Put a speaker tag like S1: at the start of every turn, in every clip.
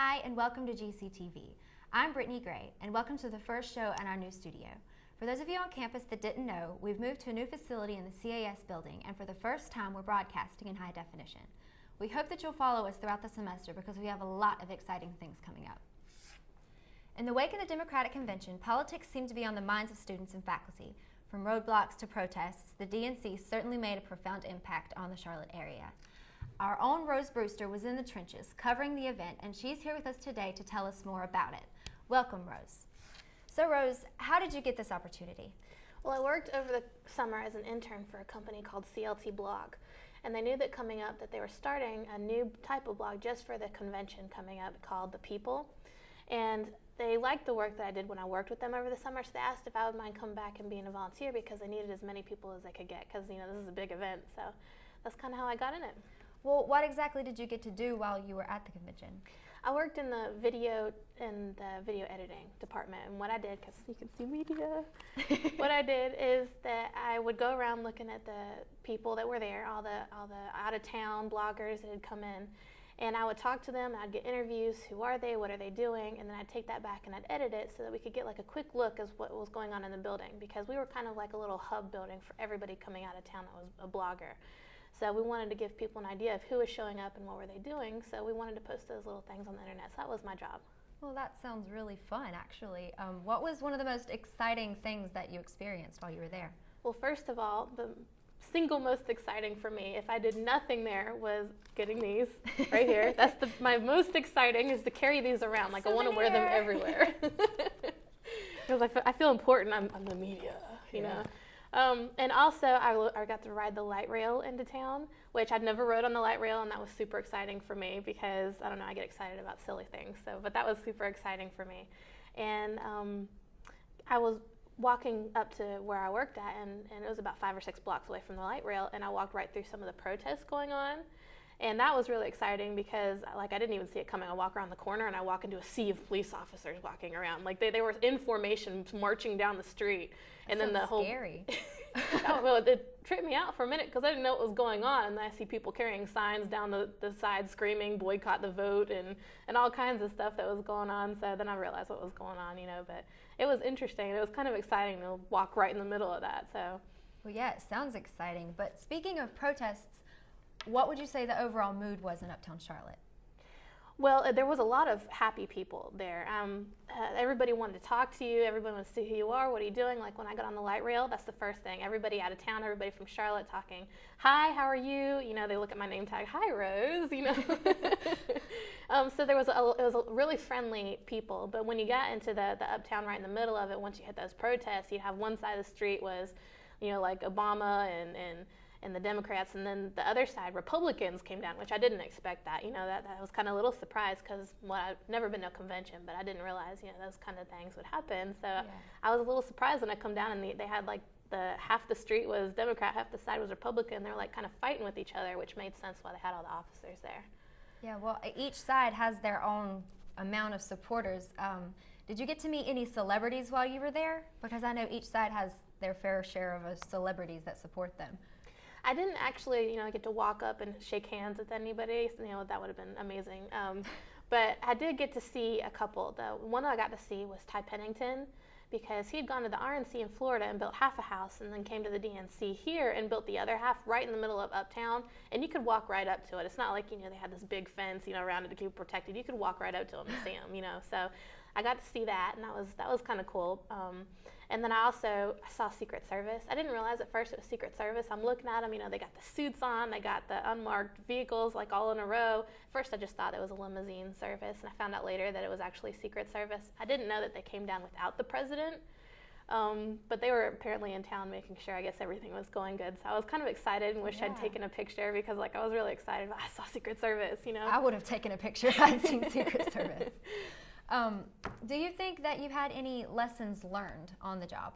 S1: Hi, and welcome to GCTV. I'm Brittany Gray, and welcome to the first show in our new studio. For those of you on campus that didn't know, we've moved to a new facility in the CAS building, and for the first time, we're broadcasting in high definition. We hope that you'll follow us throughout the semester because we have a lot of exciting things coming up. In the wake of the Democratic Convention, politics seemed to be on the minds of students and faculty. From roadblocks to protests, the DNC certainly made a profound impact on the Charlotte area. Our own Rose Brewster was in the trenches covering the event, and she's here with us today to tell us more about it. Welcome, Rose. So, Rose, how did you get this opportunity?
S2: Well, I worked over the summer as an intern for a company called CLT Blog, and they knew that coming up that they were starting a new type of blog just for the convention coming up called The People, and they liked the work that I did when I worked with them over the summer, so they asked if I would mind coming back and being a volunteer because they needed as many people as they could get because, this is a big event, so that's kind of how I got in it.
S1: Well, what exactly did you get to do while you were at the convention?
S2: I worked in the video editing department, and what I did, because you can see media, what I did is that I would go around looking at the people that were there, all the out-of-town bloggers that had come in, and I would talk to them, and I'd get interviews, who are they, what are they doing, and then I'd take that back and I'd edit it so that we could get like a quick look as what was going on in the building, because we were kind of like a little hub building for everybody coming out of town that was a blogger. So we wanted to give people an idea of who was showing up and what were they doing, so we wanted to post those little things on the internet, so that was my job.
S1: Well, that sounds really fun, actually. What was one of the most exciting things that you experienced while you were there?
S2: Well, first of all, the single most exciting for me, if I did nothing there, was getting these right here. That's my most exciting, is to carry these around. Like, I want to wear them everywhere. Because I feel important. I'm the media, you know. And also, I got to ride the light rail into town, which I'd never rode on the light rail, and that was super exciting for me because, I don't know, I get excited about silly things. But that was super exciting for me. And I was walking up to where I worked at, and it was about 5 or 6 blocks away from the light rail, and I walked right through some of the protests going on. And that was really exciting because, I didn't even see it coming. I walk around the corner, and I walk into a sea of police officers walking around. Like, they were in formation marching down the street. And then the whole
S1: scary.
S2: Well, it tripped me out for a minute because I didn't know what was going on, and then I see people carrying signs down the side screaming boycott the vote and all kinds of stuff that was going on. So then I realized what was going on, but it was interesting. It was kind of exciting to walk right in the middle of that. So
S1: Well, yeah, it sounds exciting. But speaking of protests, what would you say the overall mood was in Uptown Charlotte?
S2: Well, there was a lot of happy people there. Everybody wanted to talk to you. Everybody wanted to see who you are. What are you doing? Like when I got on the light rail, that's the first thing. Everybody out of town, everybody from Charlotte talking, hi, how are you? They look at my name tag, hi, Rose, So it was a really friendly people. But when you got into the Uptown right in the middle of it, once you hit those protests, you'd have one side of the street was, like Obama and the Democrats, and then the other side, Republicans came down, which I didn't expect that. That was kind of a little surprised because, I've never been to a convention, but I didn't realize, those kind of things would happen. So yeah. I was a little surprised when I come down and they had like half the street was Democrat, half the side was Republican. They were like kind of fighting with each other, which made sense why they had all the officers there.
S1: Yeah, well, each side has their own amount of supporters. Did you get to meet any celebrities while you were there? Because I know each side has their fair share of celebrities that support them.
S2: I didn't actually, get to walk up and shake hands with anybody. So, that would have been amazing. But I did get to see a couple. The one I got to see was Ty Pennington, because he had gone to the RNC in Florida and built half a house, and then came to the DNC here and built the other half right in the middle of Uptown. And you could walk right up to it. It's not like, they had this big fence, around it to keep it protected. You could walk right up to him and see him, So I got to see that, and that was kind of cool. And then I saw Secret Service. I didn't realize at first it was Secret Service. I'm looking at them, they got the suits on, they got the unmarked vehicles like all in a row. First I just thought it was a limousine service, and I found out later that it was actually Secret Service. I didn't know that they came down without the president, but they were apparently in town making sure, I guess, everything was going good. So I was kind of excited and wish I'd taken a picture because I was really excited. I saw Secret Service,
S1: I would have taken a picture if I'd seen Secret Service. Do you think that you've had any lessons learned on the job?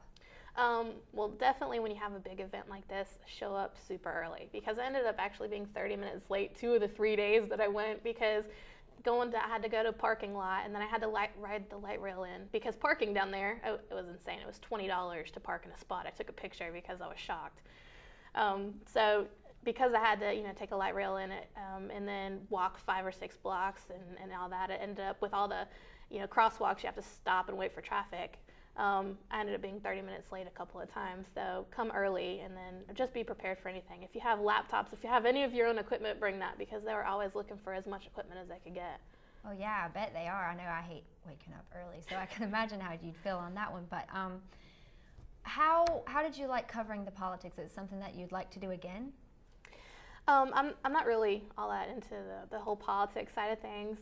S2: Well, definitely when you have a big event like this, show up super early, because I ended up actually being 30 minutes late 2 of the 3 days that I went, because I had to go to a parking lot, and then I had to ride the light rail in, because parking down there, it was insane. It was $20 to park in a spot. I took a picture because I was shocked. So because I had to, take a light rail in it, and then walk 5 or 6 blocks and all that, it ended up with all the, crosswalks, you have to stop and wait for traffic. I ended up being 30 minutes late a couple of times. So come early and then just be prepared for anything. If you have laptops, if you have any of your own equipment, bring that, because they were always looking for as much equipment as they could get.
S1: Oh yeah, I bet they are. I know I hate waking up early, so I can imagine how you'd feel on that one. But how did you like covering the politics? Is it something that you'd like to do again?
S2: I'm not really all that into the whole politics side of things.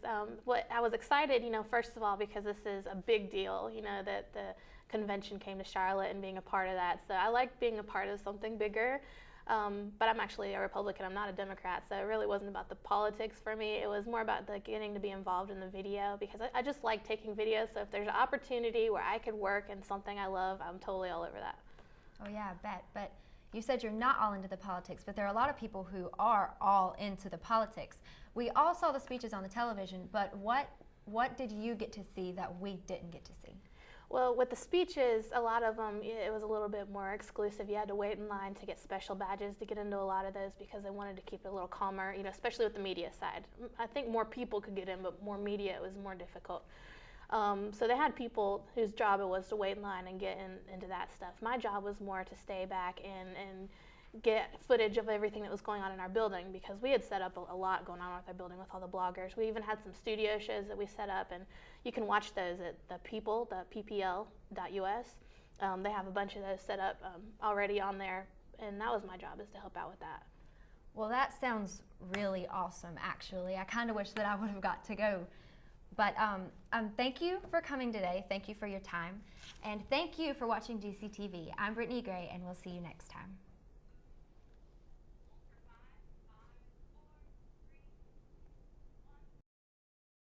S2: What I was excited, first of all, because this is a big deal, that the convention came to Charlotte and being a part of that. So I like being a part of something bigger. But I'm actually a Republican. I'm not a Democrat, so it really wasn't about the politics for me. It was more about getting to be involved in the video, because I just like taking videos. So if there's an opportunity where I could work in something I love, I'm totally all over that.
S1: Oh yeah, I bet. But you said you're not all into the politics, but there are a lot of people who are all into the politics. We all saw the speeches on the television, but what did you get to see that we didn't get to see?
S2: Well, with the speeches, a lot of them, it was a little bit more exclusive. You had to wait in line to get special badges to get into a lot of those, because they wanted to keep it a little calmer, especially with the media side. I think more people could get in, but more media, it was more difficult. So they had people whose job it was to wait in line and get into that stuff. My job was more to stay back and get footage of everything that was going on in our building, because we had set up a lot going on with our building with all the bloggers. We even had some studio shows that we set up, and you can watch those at the ppl.us. They have a bunch of those set up already on there, and that was my job, is to help out with that.
S1: Well, that sounds really awesome, actually. I kind of wish that I would have got to go. But thank you for coming today. Thank you for your time. And thank you for watching GCTV. I'm Brittany Gray, and we'll see you next time.